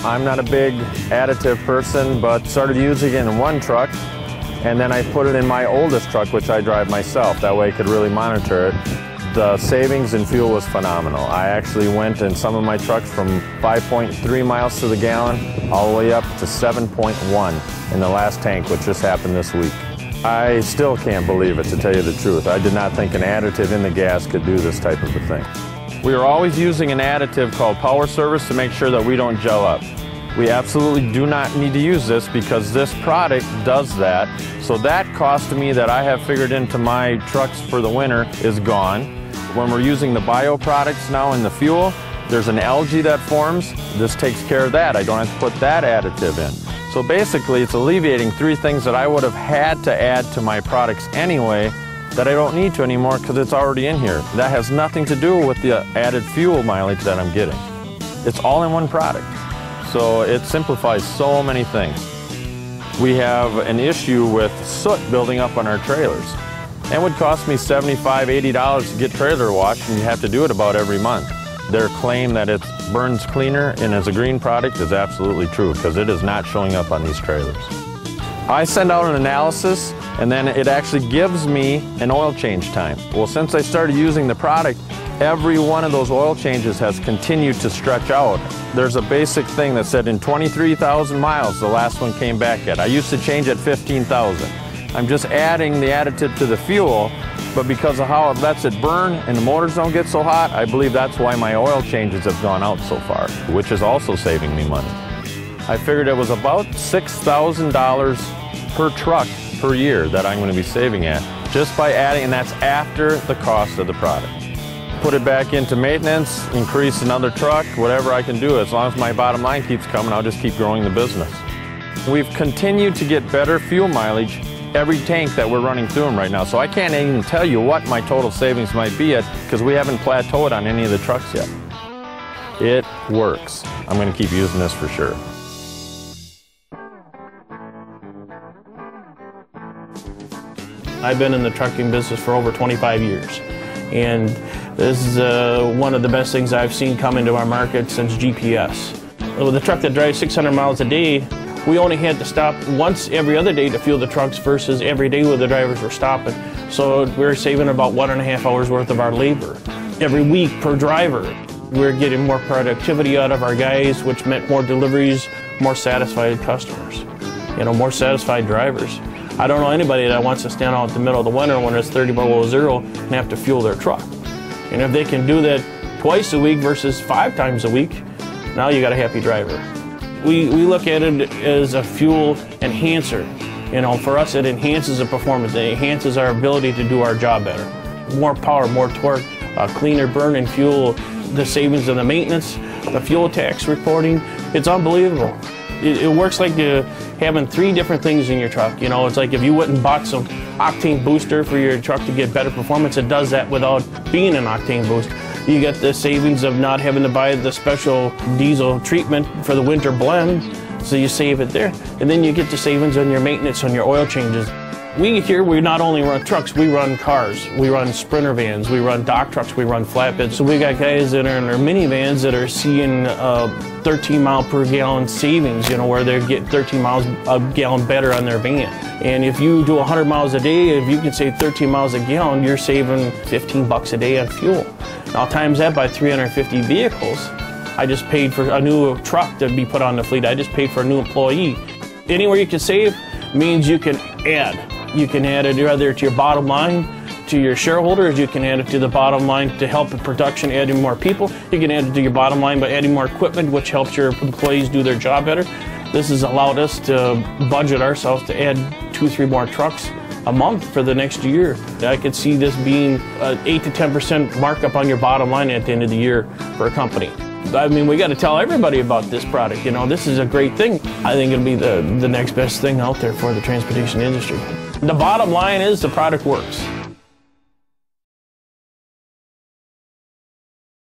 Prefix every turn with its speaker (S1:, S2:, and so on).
S1: I'm not a big additive person, but started using it in one truck, and then I put it in my oldest truck, which I drive myself. That way I could really monitor it. The savings in fuel was phenomenal. I actually went in some of my trucks from 5.3 miles to the gallon all the way up to 7.1 in the last tank, which just happened this week. I still can't believe it, to tell you the truth. I did not think an additive in the gas could do this type of a thing. We are always using an additive called Power Service to make sure that we don't gel up. We absolutely do not need to use this because this product does that. So that cost to me that I have figured into my trucks for the winter is gone. When we're using the bio products now in the fuel, there's an algae that forms. This takes care of that. I don't have to put that additive in. So basically it's alleviating three things that I would have had to add to my products anyway that I don't need to anymore because it's already in here. That has nothing to do with the added fuel mileage that I'm getting. It's all in one product. So it simplifies so many things. We have an issue with soot building up on our trailers. It would cost me $75, $80 to get trailer washed, and you have to do it about every month. Their claim that it burns cleaner and is a green product is absolutely true because it is not showing up on these trailers. I send out an analysis and then it actually gives me an oil change time. Well, since I started using the product, every one of those oil changes has continued to stretch out. There's a basic thing that said in 23,000 miles the last one came back at. I used to change at 15,000. I'm just adding the additive to the fuel, but because of how it lets it burn and the motors don't get so hot, I believe that's why my oil changes have gone out so far, which is also saving me money. I figured it was about $6,000 per truck per year that I'm going to be saving at, just by adding, and that's after the cost of the product. Put it back into maintenance, increase another truck, whatever I can do. As long as my bottom line keeps coming, I'll just keep growing the business. We've continued to get better fuel mileage every tank that we're running through them right now. So I can't even tell you what my total savings might be at because we haven't plateaued on any of the trucks yet. It works. I'm going to keep using this for sure.
S2: I've been in the trucking business for over 25 years. And this is one of the best things I've seen come into our market since GPS. With a truck that drives 600 miles a day, we only had to stop once every other day to fuel the trucks versus every day where the drivers were stopping. So we're saving about 1.5 hours worth of our labor. Every week per driver, we're getting more productivity out of our guys, which meant more deliveries, more satisfied customers, more satisfied drivers. I don't know anybody that wants to stand out in the middle of the winter when it's 30 below zero and have to fuel their truck. And if they can do that twice a week versus 5 times a week, now you got a happy driver. We look at it as a fuel enhancer. For us it enhances the performance. It enhances our ability to do our job better. More power, more torque, cleaner burning fuel, the savings of the maintenance, the fuel tax reporting. It's unbelievable. It works like having 3 different things in your truck. It's like if you went and bought some octane booster for your truck to get better performance, it does that without being an octane boost. You get the savings of not having to buy the special diesel treatment for the winter blend, so you save it there. And then you get the savings on your maintenance, on your oil changes. We not only run trucks, we run cars, we run Sprinter vans, we run dock trucks, we run flatbeds. So we got guys that are in their minivans that are seeing 13 mile per gallon savings, where they get 13 miles a gallon better on their van. And if you do 100 miles a day, if you can save 13 miles a gallon, you're saving 15 bucks a day on fuel. Now times that by 350 vehicles, I just paid for a new truck to be put on the fleet. I just paid for a new employee. Anywhere you can save means you can add. You can add it either to your bottom line, to your shareholders. You can add it to the bottom line to help in production, adding more people. You can add it to your bottom line by adding more equipment, which helps your employees do their job better. This has allowed us to budget ourselves to add 2-3 more trucks a month for the next year. I could see this being an 8 to 10% markup on your bottom line at the end of the year for a company. I mean, we got to tell everybody about this product. This is a great thing. I think it'll be the next best thing out there for the transportation industry. The bottom line is the product works.